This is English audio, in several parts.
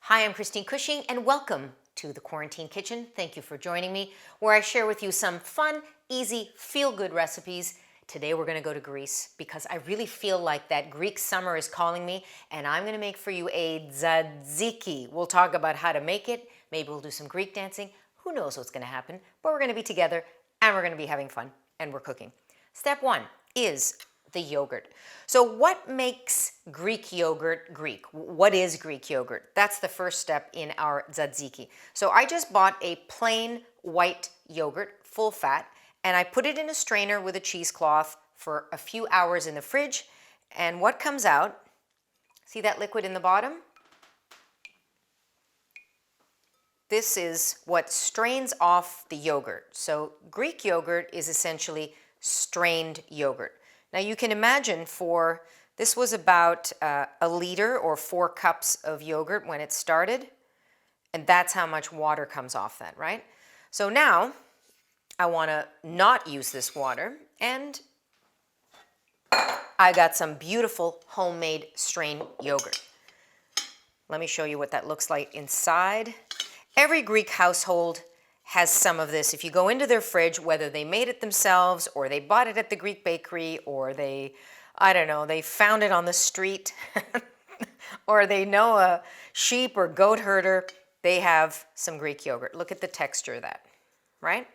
Hi, I'm Christine Cushing, and welcome to the Quarantine Kitchen. Thank you for joining me, where I share with you some fun, easy, feel-good recipes. Today we're going to go to Greece because I really feel like that Greek summer is calling me, and I'm going to make for you a tzatziki. We'll talk about how to make it. Maybe we'll do some Greek dancing. Who knows what's going to happen, but we're going to be together, and we're going to be having fun, and we're cooking. Step one is the yogurt. So what makes Greek yogurt Greek? What is Greek yogurt? That's the first step in our tzatziki. So I just bought a plain white yogurt, full fat, and I put it in a strainer with a cheesecloth for a few hours in the fridge. And what comes out, see that liquid in the bottom? This is what strains off the yogurt. So Greek yogurt is essentially strained yogurt. Now you can imagine this was about a liter or 4 cups of yogurt when it started, and that's how much water comes off that, right? So now I want to not use this water, and I got some beautiful homemade strained yogurt. Let me show you what that looks like inside. Every Greek household has some of this. If you go into their fridge, whether they made it themselves or they bought it at the Greek bakery or they found it on the street or they know a sheep or goat herder, they have some Greek yogurt. Look at the texture of that, right?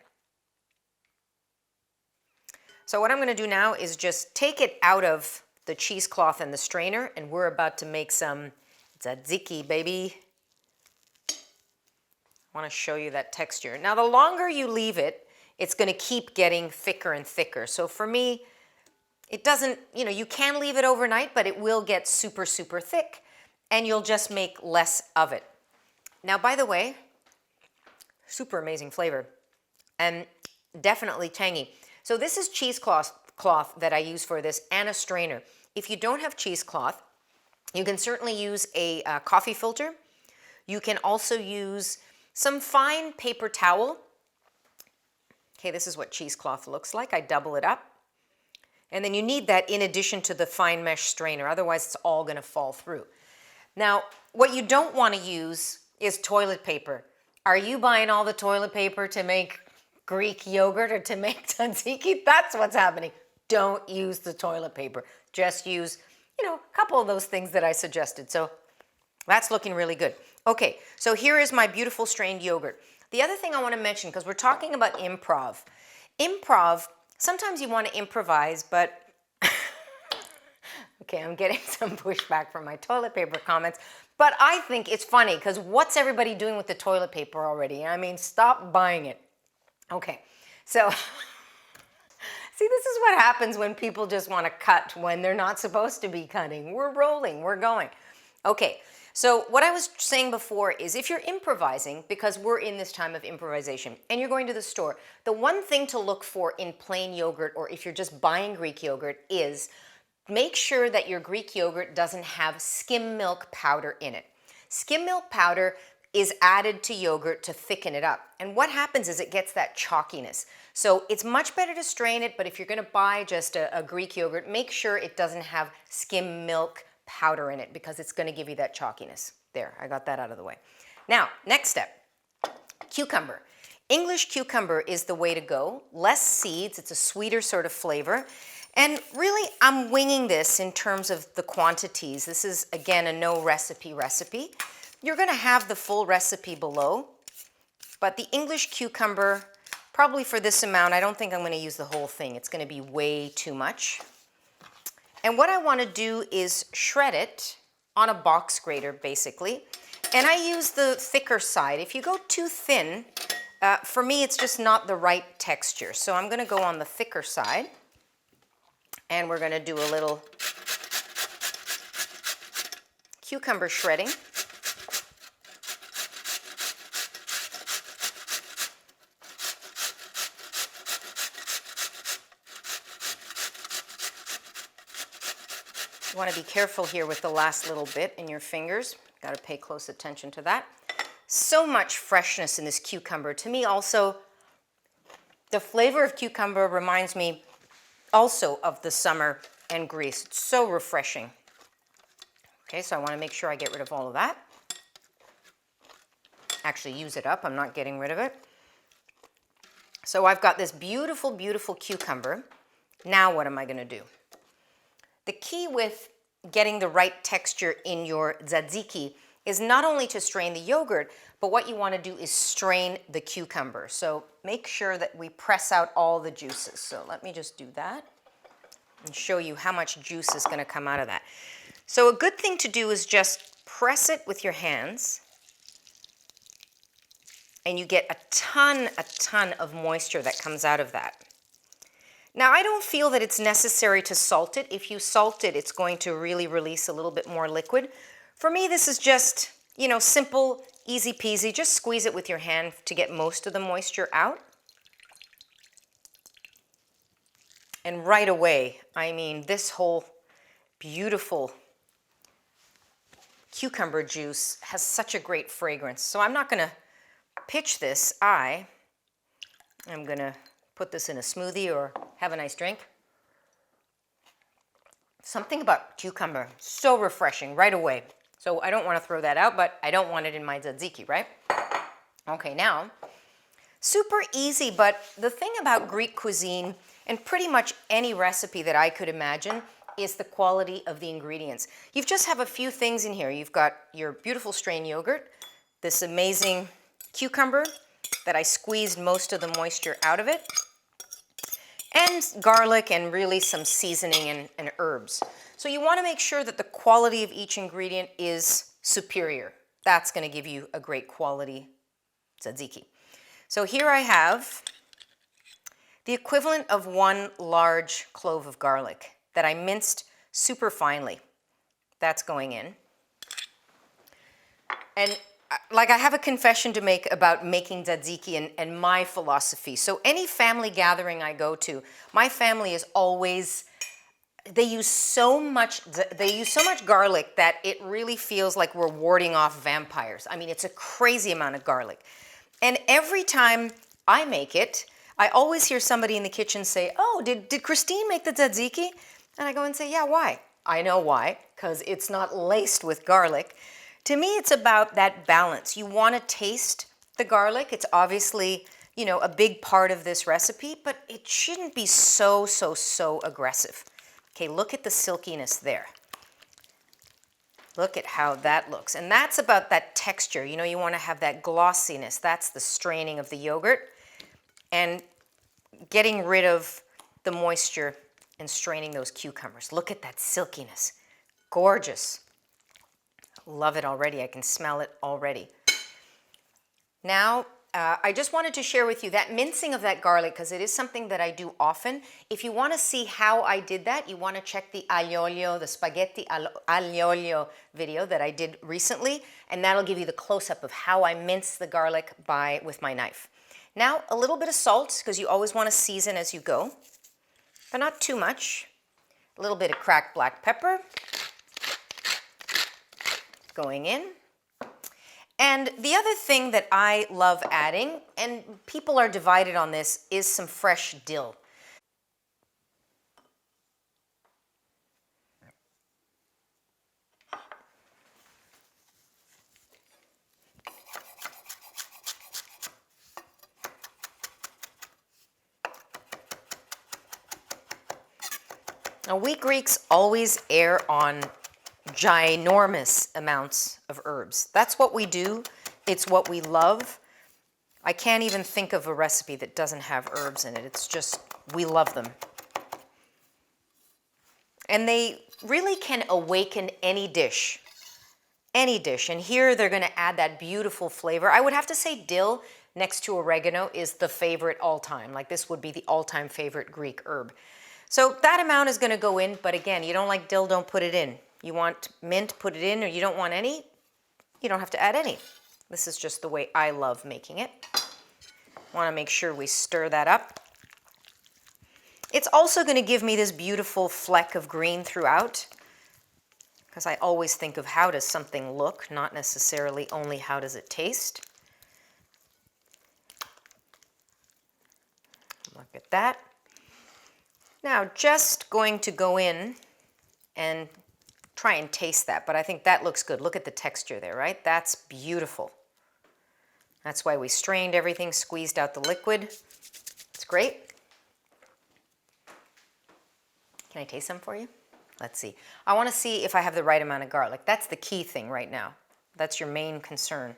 So what I'm going to do now is just take it out of the cheesecloth and the strainer, and we're about to make some tzatziki, baby. I want to show you that texture. Now, the longer you leave it, it's going to keep getting thicker and thicker. So for me, it doesn't, you can leave it overnight, but it will get super, super thick, and you'll just make less of it. Now, by the way, super amazing flavor, and definitely tangy. So this is cheesecloth that I use for this, and a strainer. If you don't have cheesecloth, you can certainly use a coffee filter. You can also use some fine paper towel. Okay, this is what cheesecloth looks like. I double it up. And then you need that in addition to the fine mesh strainer, otherwise it's all going to fall through. Now, what you don't want to use is toilet paper. Are you buying all the toilet paper to make Greek yogurt or to make tzatziki? That's what's happening. Don't use the toilet paper. Just use, a couple of those things that I suggested. So that's looking really good. Okay, so here is my beautiful strained yogurt. The other thing I want to mention, because we're talking about improv. Improv, sometimes you want to improvise, but okay, I'm getting some pushback from my toilet paper comments, but I think it's funny because what's everybody doing with the toilet paper already? I mean, stop buying it. Okay, so see, this is what happens when people just want to cut when they're not supposed to be cutting. We're rolling, we're going. Okay. So what I was saying before is if you're improvising, because we're in this time of improvisation, and you're going to the store, the one thing to look for in plain yogurt, or if you're just buying Greek yogurt, is make sure that your Greek yogurt doesn't have skim milk powder in it. Skim milk powder is added to yogurt to thicken it up. And what happens is it gets that chalkiness. So it's much better to strain it, but if you're going to buy just a Greek yogurt, make sure it doesn't have skim milk powder in it because it's going to give you that chalkiness. There, I got that out of the way. Now, next step, cucumber. English cucumber is the way to go. Less seeds, it's a sweeter sort of flavor. And really, I'm winging this in terms of the quantities. This is, again, a no recipe. You're going to have the full recipe below, but the English cucumber, probably for this amount, I don't think I'm going to use the whole thing. It's going to be way too much. And what I want to do is shred it on a box grater, basically. And I use the thicker side. If you go too thin, for me, it's just not the right texture. So I'm going to go on the thicker side. And we're going to do a little cucumber shredding. You want to be careful here with the last little bit in your fingers. Got to pay close attention to that. So much freshness in this cucumber. To me also, the flavor of cucumber reminds me also of the summer and Greece. It's so refreshing. Okay, so I want to make sure I get rid of all of that. actually use it up. I'm not getting rid of it. So I've got this beautiful, beautiful cucumber. Now what am I going to do? The key with getting the right texture in your tzatziki is not only to strain the yogurt, but what you want to do is strain the cucumber. So make sure that we press out all the juices. So let me just do that and show you how much juice is going to come out of that. So a good thing to do is just press it with your hands, and you get a ton of moisture that comes out of that. Now, I don't feel that it's necessary to salt it. If you salt it, it's going to really release a little bit more liquid. For me, this is just, you know, simple, easy peasy. Just squeeze it with your hand to get most of the moisture out. And right away, I mean, this whole beautiful cucumber juice has such a great fragrance. So I'm not going to pitch this. I'm going to put this in a smoothie or have a nice drink. Something about cucumber, so refreshing right away. So I don't want to throw that out, but I don't want it in my tzatziki, right? Okay, now, super easy, but the thing about Greek cuisine and pretty much any recipe that I could imagine is the quality of the ingredients. You just have a few things in here. You've got your beautiful strained yogurt, this amazing cucumber that I squeezed most of the moisture out of it, and garlic and really some seasoning and herbs. So you want to make sure that the quality of each ingredient is superior. That's going to give you a great quality tzatziki. So here I have the equivalent of 1 large clove of garlic that I minced super finely. That's going in. And like, I have a confession to make about making tzatziki and my philosophy. So any family gathering I go to, my family is always, they use so much garlic that it really feels like we're warding off vampires. I mean, it's a crazy amount of garlic. And every time I make it, I always hear somebody in the kitchen say, "Oh, did Christine make the tzatziki?" And I go and say, "Yeah, why?" I know why, because it's not laced with garlic. To me, it's about that balance. You want to taste the garlic. It's obviously, you know, a big part of this recipe, but it shouldn't be so aggressive. Okay, look at the silkiness there. Look at how that looks. And that's about that texture. You know, you want to have that glossiness. That's the straining of the yogurt and getting rid of the moisture and straining those cucumbers. Look at that silkiness. Gorgeous. Love it already. I can smell it already. Now, I just wanted to share with you that mincing of that garlic, because it is something that I do often. If you want to see how I did that, you want to check the aglio olio, the spaghetti aglio olio video that I did recently, and that'll give you the close-up of how I mince the garlic with my knife. Now, a little bit of salt, because you always want to season as you go, but not too much. A little bit of cracked black pepper going in. And the other thing that I love adding, and people are divided on this, is some fresh dill. Now, we Greeks always err on ginormous amounts of herbs. That's what we do. It's what we love. I can't even think of a recipe that doesn't have herbs in it. It's just, we love them. And they really can awaken any dish. Any dish. And here they're going to add that beautiful flavor. I would have to say dill next to oregano is the favorite all time. Like, this would be the all-time favorite Greek herb. So that amount is going to go in, but again, you don't like dill, don't put it in. You want mint, put it in, or you don't want any, you don't have to add any. This is just the way I love making it. Want to make sure we stir that up. It's also going to give me this beautiful fleck of green throughout, because I always think of how does something look, not necessarily only how does it taste. Look at that. Now, just going to go in and try and taste that, but I think that looks good. Look at the texture there, right? That's beautiful. That's why we strained everything, squeezed out the liquid. It's great. Can I taste some for you? Let's see. I want to see if I have the right amount of garlic. That's the key thing right now. That's your main concern.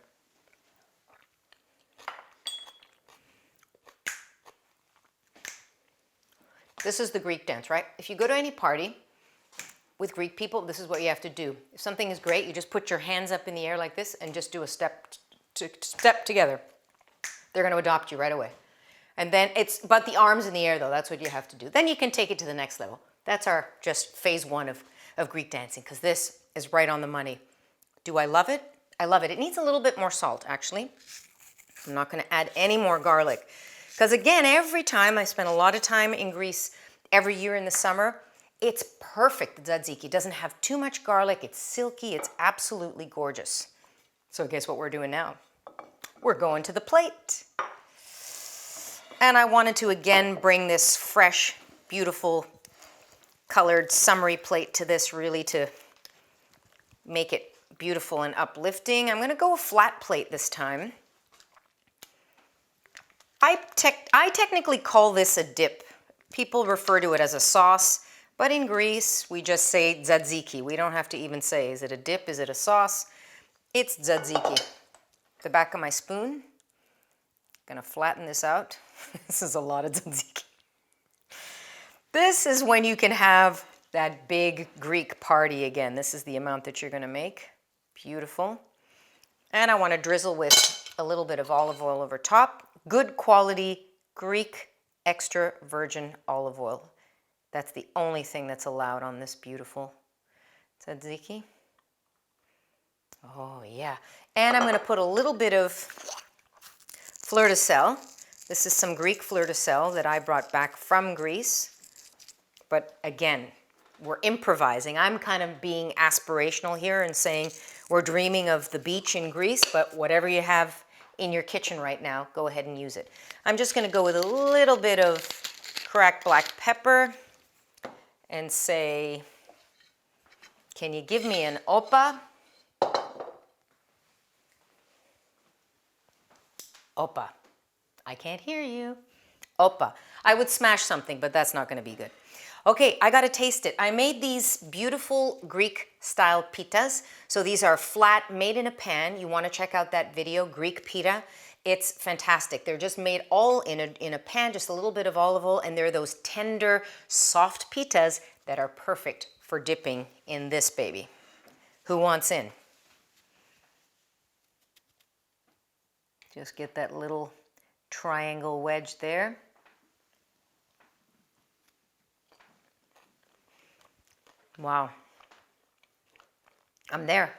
This is the Greek dance, right? If you go to any party with Greek people, this is what you have to do. If something is great, you just put your hands up in the air like this and just do a step together. They're going to adopt you right away. And then but the arms in the air though, that's what you have to do. Then you can take it to the next level. That's our just phase one of Greek dancing, because this is right on the money. Do I love it? I love it. It needs a little bit more salt, actually. I'm not going to add any more garlic. Because again, every time I spend a lot of time in Greece every year in the summer, it's perfect, the tzatziki. It doesn't have too much garlic. It's silky. It's absolutely gorgeous. So guess what we're doing now? We're going to the plate. And I wanted to again bring this fresh, beautiful, colored, summery plate to this, really to make it beautiful and uplifting. I'm going to go a flat plate this time. I technically call this a dip. People refer to it as a sauce, but in Greece, we just say tzatziki. We don't have to even say, is it a dip, is it a sauce? It's tzatziki. The back of my spoon. Gonna flatten this out. This is a lot of tzatziki. This is when you can have that big Greek party again. This is the amount that you're gonna make. Beautiful. And I wanna drizzle with a little bit of olive oil over top. Good quality Greek extra virgin olive oil. That's the only thing that's allowed on this beautiful tzatziki. Oh yeah. And I'm gonna put a little bit of fleur de sel. This is some Greek fleur de sel that I brought back from Greece. But again, we're improvising. I'm kind of being aspirational here and saying we're dreaming of the beach in Greece, but whatever you have in your kitchen right now, go ahead and use it. I'm just going to go with a little bit of cracked black pepper and say, can you give me an opa? Opa. I can't hear you. Opa. I would smash something, but that's not going to be good. Okay, I got to taste it. I made these beautiful Greek style pitas. So these are flat, made in a pan. You want to check out that video, Greek pita. It's fantastic. They're just made all in a pan, just a little bit of olive oil, and they're those tender, soft pitas that are perfect for dipping in this baby. Who wants in? Just get that little triangle wedge there. Wow. I'm there.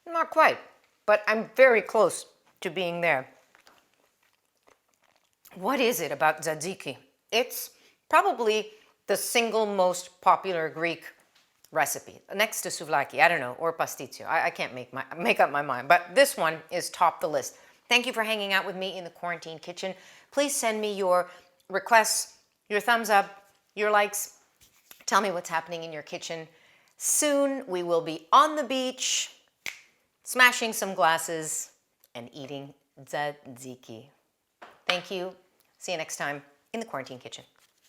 Not quite, but I'm very close to being there. What is it about tzatziki? It's probably the single most popular Greek recipe, next to souvlaki, I don't know, or pasticcio. I can't make up my mind, but this one is top the list. Thank you for hanging out with me in the quarantine kitchen. Please send me your requests, your thumbs up, your likes. Tell me what's happening in your kitchen. Soon we will be on the beach, smashing some glasses and eating tzatziki. Thank you. See you next time in the quarantine kitchen.